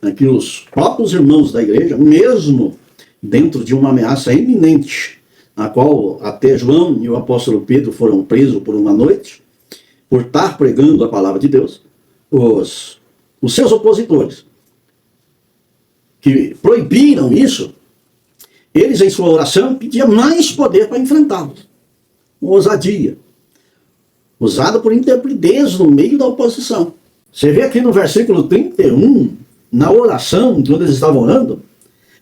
Aqui os próprios irmãos da igreja, mesmo dentro de uma ameaça iminente, na qual até João e o apóstolo Pedro foram presos por uma noite, por estar pregando a palavra de Deus, os seus opositores, que proibiram isso, eles em sua oração pediam mais poder para enfrentá-los. Ousadia. Usada por intrepidez no meio da oposição. Você vê aqui no versículo 31, na oração, quando eles estavam orando,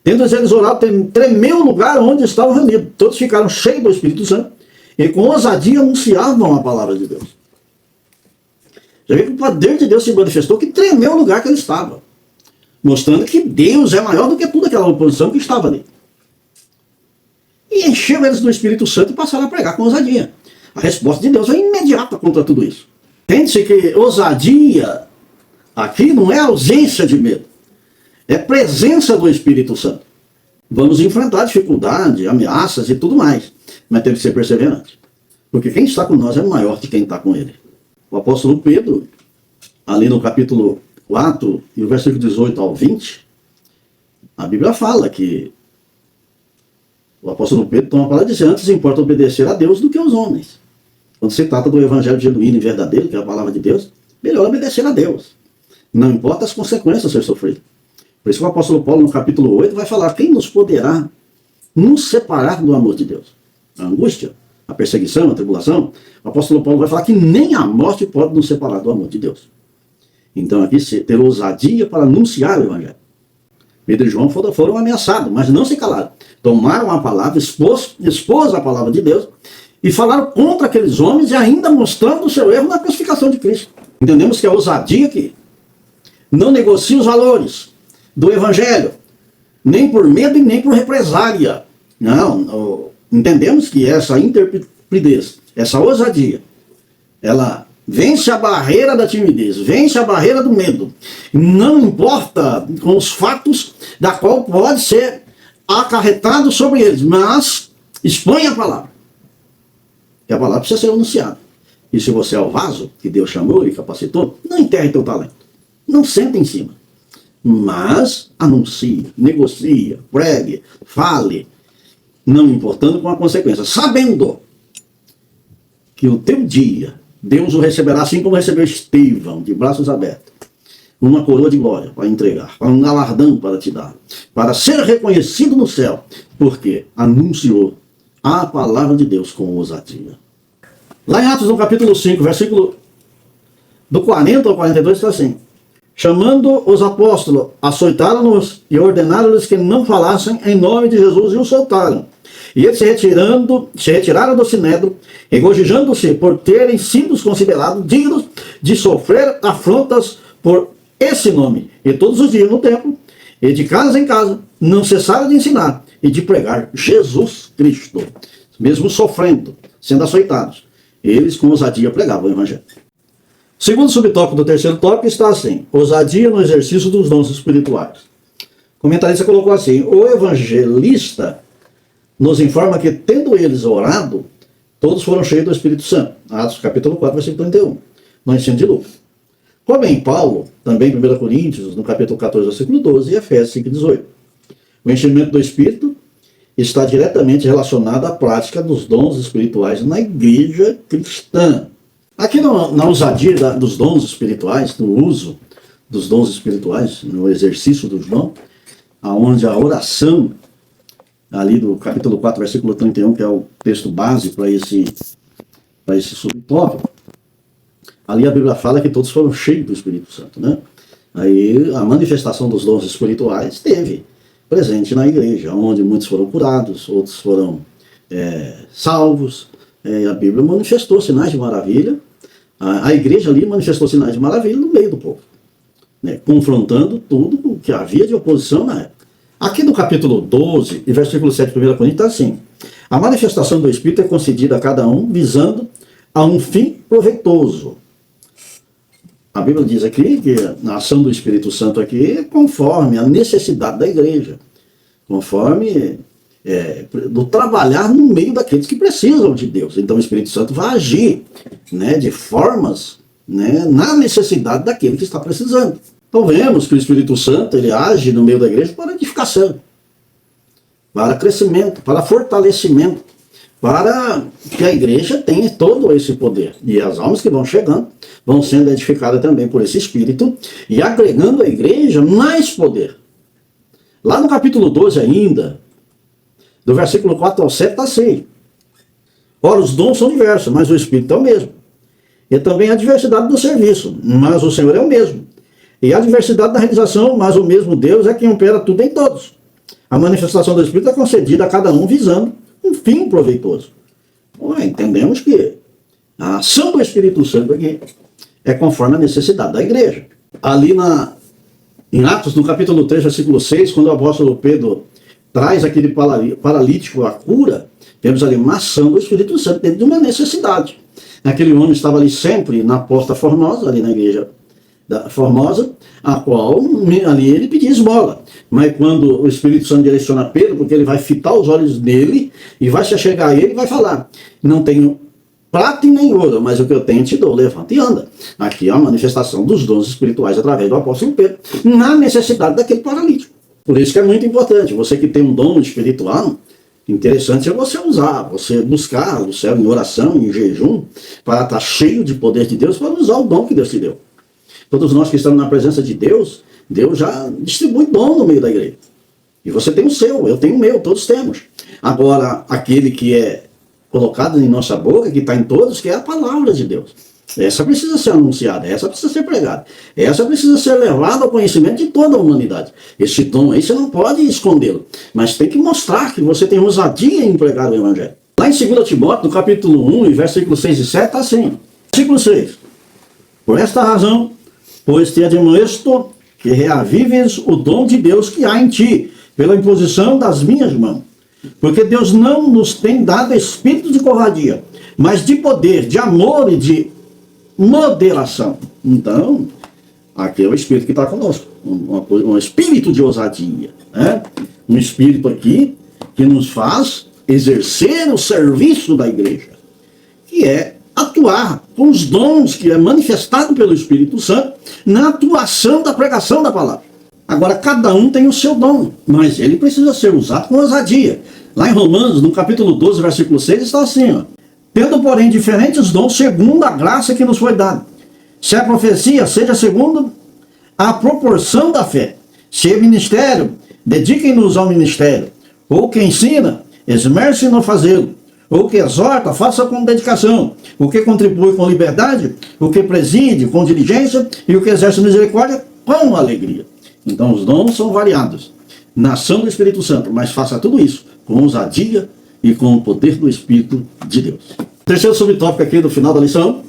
Tendo eles orado, tremeu o lugar onde estavam reunidos. Todos ficaram cheios do Espírito Santo e com ousadia anunciavam a palavra de Deus. Já viu que o poder de Deus se manifestou, que tremeu o lugar que ele estava, mostrando que Deus é maior do que toda aquela oposição que estava ali. E encheu eles do Espírito Santo e passaram a pregar com ousadia. A resposta de Deus é imediata contra tudo isso. Entende-se que ousadia aqui não é ausência de medo, é presença do Espírito Santo. Vamos enfrentar dificuldade, ameaças e tudo mais, mas temos que ser perseverantes, porque quem está com nós é maior que quem está com ele. O apóstolo Pedro, ali no capítulo 4, e o versículo 18 ao 20, a Bíblia fala que o apóstolo Pedro toma a palavra e diz: antes importa obedecer a Deus do que aos homens. Quando se trata do evangelho genuíno e verdadeiro, que é a palavra de Deus, melhor obedecer a Deus. Não importa as consequências ser sofrido. Por isso que o apóstolo Paulo, no capítulo 8, vai falar: quem nos poderá nos separar do amor de Deus? A angústia, a perseguição, a tribulação. O apóstolo Paulo vai falar que nem a morte pode nos separar do amor de Deus. Então aqui ter ousadia para anunciar o evangelho. Pedro e João foram ameaçados, mas não se calaram. Tomaram a palavra, expôs a palavra de Deus e falaram contra aqueles homens e ainda mostrando o seu erro na crucificação de Cristo. Entendemos que a ousadia aqui não negocia os valores do evangelho, nem por medo e nem por represália. Não, entendemos que essa intrepidez, essa ousadia, ela vence a barreira da timidez, vence a barreira do medo. Não importa com os fatos da qual pode ser acarretado sobre eles, mas expõe a palavra. E a palavra precisa ser anunciada. E se você é o vaso que Deus chamou e capacitou, não enterre teu talento. Não senta em cima. Mas anuncie, negocie, pregue, fale, não importando com a consequência, sabendo que o teu dia Deus o receberá assim como recebeu Estevão, de braços abertos, uma coroa de glória para entregar, para um galardão para te dar, para ser reconhecido no céu, porque anunciou a palavra de Deus com ousadia. Lá em Atos, no capítulo 5, versículo do 40 ao 42, está assim: chamando os apóstolos, açoitaram-nos e ordenaram-lhes que não falassem em nome de Jesus, e os soltaram. E eles se retiraram do sinédrio, regozijando-se por terem sido considerados dignos de sofrer afrontas por esse nome. E todos os dias no templo, e de casa em casa, não cessaram de ensinar e de pregar Jesus Cristo. Mesmo sofrendo, sendo açoitados, eles com ousadia pregavam o evangelho. O segundo subtópico do terceiro tópico está assim: ousadia no exercício dos dons espirituais. O comentarista colocou assim: o evangelista nos informa que, tendo eles orado, todos foram cheios do Espírito Santo. Atos capítulo 4, versículo 31, no ensino de Lucas. Como em Paulo, também em 1 Coríntios, no capítulo 14, versículo 12, e Efésios 5, 18. O enchimento do Espírito está diretamente relacionado à prática dos dons espirituais na igreja cristã. Aqui na ousadia dos dons espirituais, no uso dos dons espirituais, no exercício dos dons, onde a oração, ali do capítulo 4, versículo 31, que é o texto base para esse subtópico, ali a Bíblia fala que todos foram cheios do Espírito Santo, né? Aí a manifestação dos dons espirituais esteve presente na igreja, onde muitos foram curados, outros foram salvos. A Bíblia manifestou sinais de maravilha, a igreja ali manifestou sinais de maravilha no meio do povo, né? Confrontando tudo o que havia de oposição na época. Aqui no capítulo 12 e versículo 7 de 1 Coríntios está assim: a manifestação do Espírito é concedida a cada um visando a um fim proveitoso. A Bíblia diz aqui que a ação do Espírito Santo aqui é conforme a necessidade da igreja, conforme do trabalhar no meio daqueles que precisam de Deus. Então o Espírito Santo vai agir, né, de formas, né, na necessidade daquele que está precisando. Então vemos que o Espírito Santo ele age no meio da igreja para edificação, para crescimento, para fortalecimento, para que a igreja tenha todo esse poder. E as almas que vão chegando vão sendo edificadas também por esse Espírito e agregando à igreja mais poder. Lá no capítulo 12 ainda, do versículo 4 ao 7 está assim: ora, os dons são diversos, mas o Espírito é o mesmo. E também a diversidade do serviço, mas o Senhor é o mesmo. E a diversidade da realização, mas o mesmo Deus é quem opera tudo em todos. A manifestação do Espírito é concedida a cada um visando um fim proveitoso. Então, entendemos que a ação do Espírito Santo aqui é conforme a necessidade da igreja. Ali em Atos, no capítulo 3, versículo 6, quando o apóstolo Pedro traz aquele paralítico à cura, temos ali uma ação do Espírito Santo dentro de uma necessidade. Aquele homem estava ali sempre na Porta Formosa, ali na igreja da Formosa, a qual ali ele pedia esmola. Mas quando o Espírito Santo direciona Pedro, porque ele vai fitar os olhos dele e vai se achegar a ele e vai falar: não tenho prata e nem ouro, mas o que eu tenho te dou, levanta e anda. Aqui é a manifestação dos dons espirituais através do apóstolo Pedro, na necessidade daquele paralítico. Por isso que é muito importante, você que tem um dom espiritual, interessante é você usar, você buscar o céu em oração, em jejum, para estar cheio de poder de Deus, para usar o dom que Deus te deu. Todos nós que estamos na presença de Deus, Deus já distribui dom no meio da igreja. E você tem o seu, eu tenho o meu, todos temos. Agora, aquele que é colocado em nossa boca, que está em todos, que é a palavra de Deus. Essa precisa ser anunciada, essa precisa ser pregada, essa precisa ser levada ao conhecimento de toda a humanidade. Esse dom aí você não pode escondê-lo, mas tem que mostrar que você tem ousadia em pregar o Evangelho. Lá em 2 Timóteo, no capítulo 1, versículos 6 e 7, está assim. Versículo 6. Por esta razão, pois te admoesto que reavives o dom de Deus que há em ti, pela imposição das minhas mãos. Porque Deus não nos tem dado espírito de covardia, mas de poder, de amor e de moderação. Então, aqui é o Espírito que está conosco, um espírito de ousadia, né? Um espírito aqui que nos faz exercer o serviço da igreja, que é atuar com os dons que é manifestado pelo Espírito Santo na atuação da pregação da palavra. Agora, cada um tem o seu dom, mas ele precisa ser usado com ousadia. Lá em Romanos, no capítulo 12, versículo 6, está assim, ó: tendo, porém, diferentes dons segundo a graça que nos foi dada. Se a profecia, seja segundo a proporção da fé. Se é ministério, dediquem-nos ao ministério. Ou que ensina, esmerce no fazê-lo. Ou que exorta, faça com dedicação. O que contribui com liberdade, o que preside com diligência, e o que exerce misericórdia com alegria. Então os dons são variados na ação do Espírito Santo, mas faça tudo isso com ousadia e com o poder do Espírito de Deus. Terceiro subtópico aqui do final da lição: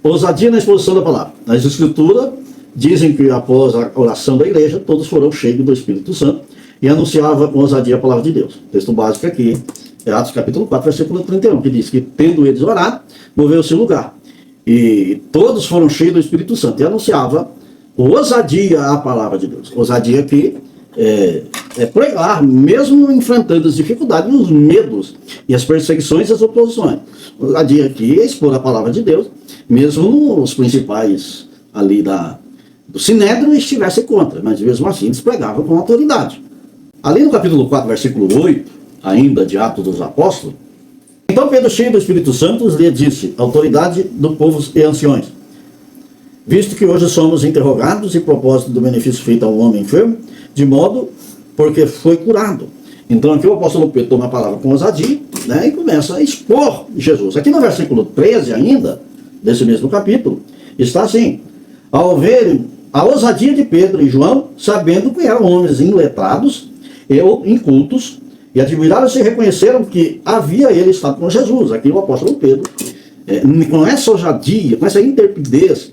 ousadia na exposição da palavra. Nas Escrituras dizem que após a oração da igreja, todos foram cheios do Espírito Santo e anunciavam com ousadia a palavra de Deus. O texto básico aqui é Atos capítulo 4, versículo 31, que diz que, tendo eles orado, moveu-se o lugar. E todos foram cheios do Espírito Santo e anunciavam ousadia a palavra de Deus. Ousadia aqui é pregar, mesmo enfrentando as dificuldades, os medos e as perseguições e as oposições. Ousadia aqui é expor a palavra de Deus, mesmo os principais ali do Sinédrio estivessem contra, mas mesmo assim eles pregavam com autoridade. Ali no capítulo 4, versículo 8, ainda de Atos dos Apóstolos: então Pedro, cheio do Espírito Santo, lhe disse: autoridade do povo e anciões, visto que hoje somos interrogados e propósito do benefício feito ao homem enfermo, de modo porque foi curado. Então aqui o apóstolo Pedro toma a palavra com ousadia, né, e começa a expor Jesus. Aqui no versículo 13 ainda, desse mesmo capítulo, está assim: ao verem a ousadia de Pedro e João, sabendo que eram homens iletrados e incultos, e admiraram-se e reconheceram que havia ele estado com Jesus. Aqui o apóstolo Pedro, com essa ousadia, com essa intrepidez,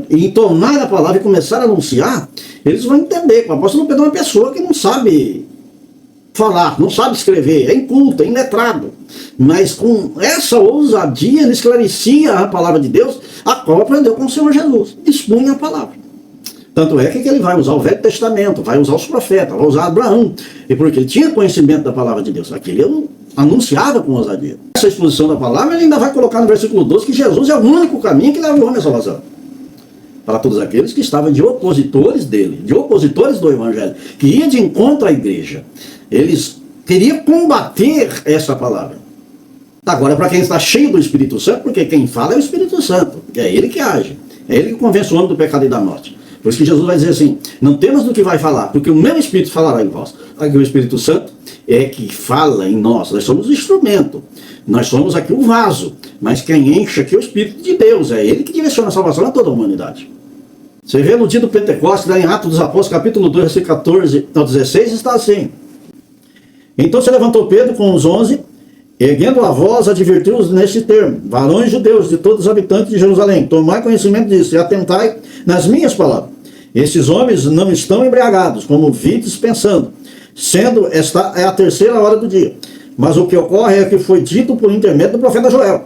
em tornar a palavra e começar a anunciar, eles vão entender que o apóstolo Pedro é uma pessoa que não sabe falar, não sabe escrever, é inculto, é iletrado. Mas com essa ousadia ele esclarecia a palavra de Deus, a qual aprendeu com o Senhor Jesus, expunha a palavra. Tanto é que ele vai usar o Velho Testamento, vai usar os profetas, vai usar Abraão, e porque ele tinha conhecimento da palavra de Deus. Aqui ele anunciava com ousadia. Essa exposição da palavra, ele ainda vai colocar no versículo 12 que Jesus é o único caminho que leva o homem à salvação. Para todos aqueles que estavam de opositores dele, de opositores do Evangelho, que ia de encontro à igreja. Eles queriam combater essa palavra. Agora, para quem está cheio do Espírito Santo, porque quem fala é o Espírito Santo, é ele que age, é ele que convence o homem do pecado e da morte. Por isso que Jesus vai dizer assim: não temas do que vai falar, porque o meu Espírito falará em vós. Aqui o Espírito Santo é que fala em nós, nós somos o instrumento, nós somos aqui o vaso, mas quem enche aqui é o Espírito de Deus, é ele que direciona a salvação a toda a humanidade. Você vê no dia do Pentecostes, lá em Atos dos Apóstolos, capítulo 2, versículo 14 ao 16, está assim: Então se levantou Pedro com os 11, erguendo a voz, advertiu-os neste termo: varões judeus de todos os habitantes de Jerusalém, tomai conhecimento disso e atentai nas minhas palavras. Estes homens não estão embriagados, como vides pensando, sendo esta é a terceira hora do dia. Mas o que ocorre é que foi dito por intermédio do profeta Joel.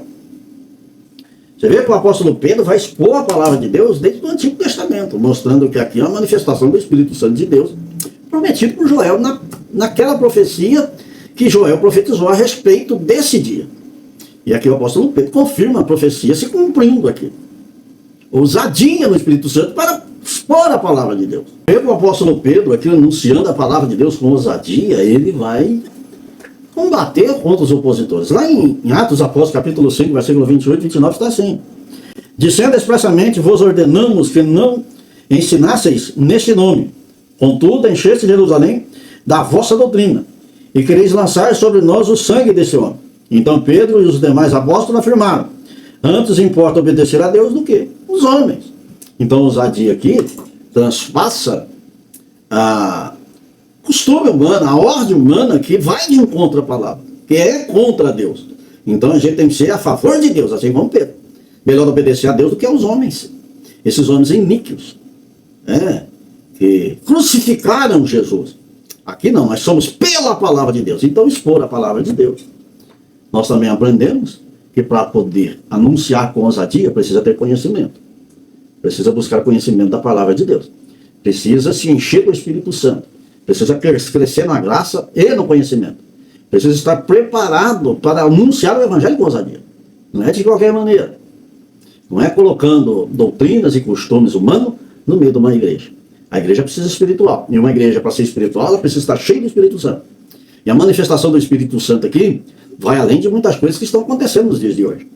Você vê que o apóstolo Pedro vai expor a palavra de Deus desde o Antigo Testamento, mostrando que aqui é uma manifestação do Espírito Santo de Deus, prometido por Joel naquela profecia que Joel profetizou a respeito desse dia. E aqui o apóstolo Pedro confirma a profecia se cumprindo aqui. Ousadia no Espírito Santo para expor a palavra de Deus. O apóstolo Pedro, aqui anunciando a palavra de Deus com ousadia, ele vai combater contra os opositores. Lá em Atos Apóstolos, capítulo 5, versículo 28 e 29, está assim: dizendo expressamente, vos ordenamos que não ensinasseis neste nome, contudo, encheste Jerusalém da vossa doutrina, e quereis lançar sobre nós o sangue desse homem. Então Pedro e os demais apóstolos afirmaram: antes importa obedecer a Deus do que os homens. Então a ousadia aqui transpassa a costume humano, a ordem humana que vai de encontro à palavra, que é contra Deus. Então a gente tem que ser a favor de Deus, assim como Pedro. Melhor obedecer a Deus do que aos homens. Esses homens iníquos, que crucificaram Jesus. Aqui não, nós somos pela palavra de Deus. Então expor a palavra de Deus. Nós também aprendemos que para poder anunciar com ousadia precisa ter conhecimento. Precisa buscar conhecimento da palavra de Deus. Precisa se encher do Espírito Santo. Precisa crescer na graça e no conhecimento. Precisa estar preparado para anunciar o Evangelho com ousadia. Não é de qualquer maneira. Não é colocando doutrinas e costumes humanos no meio de uma igreja. A igreja precisa ser espiritual. E uma igreja, para ser espiritual, ela precisa estar cheia do Espírito Santo. E a manifestação do Espírito Santo aqui vai além de muitas coisas que estão acontecendo nos dias de hoje.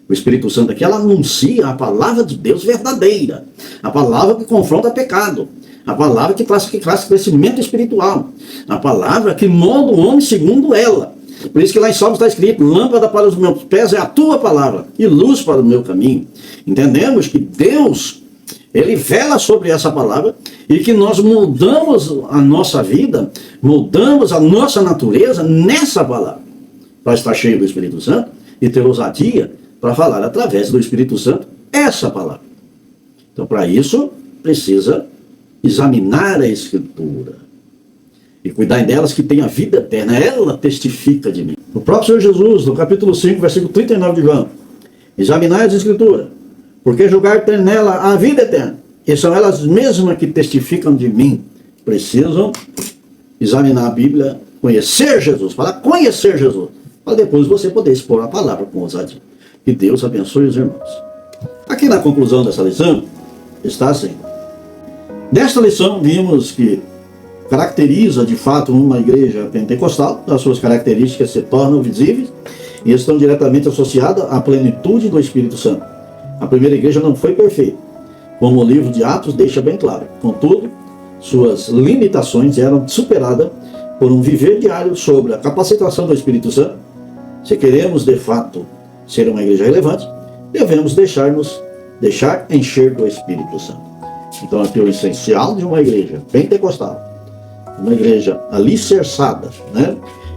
O Espírito Santo aqui, ela anuncia a palavra de Deus verdadeira. A palavra que confronta pecado. A palavra que traz crescimento espiritual. A palavra que molda o homem segundo ela. Por isso que lá em Salmos está escrito: lâmpada para os meus pés é a tua palavra e luz para o meu caminho. Entendemos que Deus, Ele vela sobre essa palavra e que nós moldamos a nossa vida, moldamos a nossa natureza nessa palavra. Para estar cheio do Espírito Santo e ter ousadia para falar através do Espírito Santo essa palavra. Então, para isso, precisa examinar a Escritura e cuidar delas que tem a vida eterna. Ela testifica de mim. O próprio Senhor Jesus, no capítulo 5, versículo 39 de João: examinai as Escrituras, porque julgar tem nela a vida eterna, e são elas mesmas que testificam de mim. Precisam examinar a Bíblia, conhecer Jesus, para conhecer Jesus, para depois você poder expor a palavra com ousadia. Que Deus abençoe os irmãos. Aqui na conclusão dessa lição está assim: nesta lição vimos que caracteriza de fato uma igreja pentecostal, as suas características se tornam visíveis e estão diretamente associadas à plenitude do Espírito Santo. A primeira igreja não foi perfeita, como o livro de Atos deixa bem claro. Contudo, suas limitações eram superadas por um viver diário sobre a capacitação do Espírito Santo. Se queremos de fato ser uma igreja relevante, devemos deixar encher do Espírito Santo. Então aqui é o essencial de uma igreja pentecostal, uma igreja alicerçada,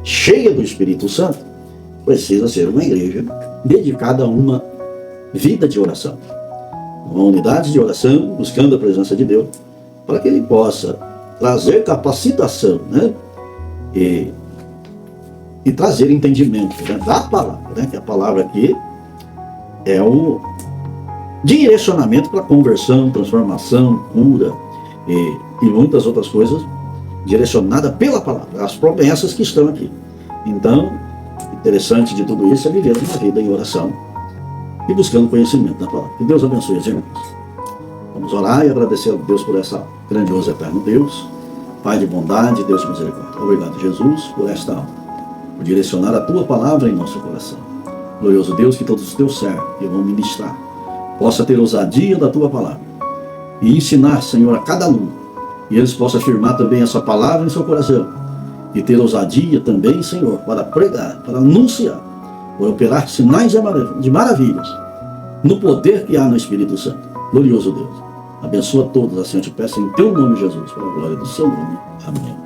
cheia do Espírito Santo, precisa ser uma igreja dedicada a uma vida de oração, uma unidade de oração, buscando a presença de Deus, para que Ele possa trazer capacitação, e trazer entendimento da palavra, que a palavra aqui é o direcionamento para conversão, transformação, cura e muitas outras coisas direcionada pela palavra, as promessas que estão aqui. Então, interessante de tudo isso é viver uma vida em oração e buscando conhecimento da palavra. Que Deus abençoe os irmãos. Vamos orar e agradecer a Deus por essa grandiosa eterno Deus, Pai de bondade, Deus de misericórdia. Obrigado, Jesus, por esta aula, por direcionar a Tua palavra em nosso coração. Glorioso Deus, que todos os Teus servos que vão ministrar possa ter ousadia da Tua palavra e ensinar, Senhor, a cada aluno, e eles possam afirmar também essa palavra em seu coração e ter ousadia também, Senhor, para pregar, para anunciar, para operar sinais de maravilhas no poder que há no Espírito Santo. Glorioso Deus, abençoa todos, assim eu te peço em Teu nome, Jesus, para a glória do Seu nome. Amém.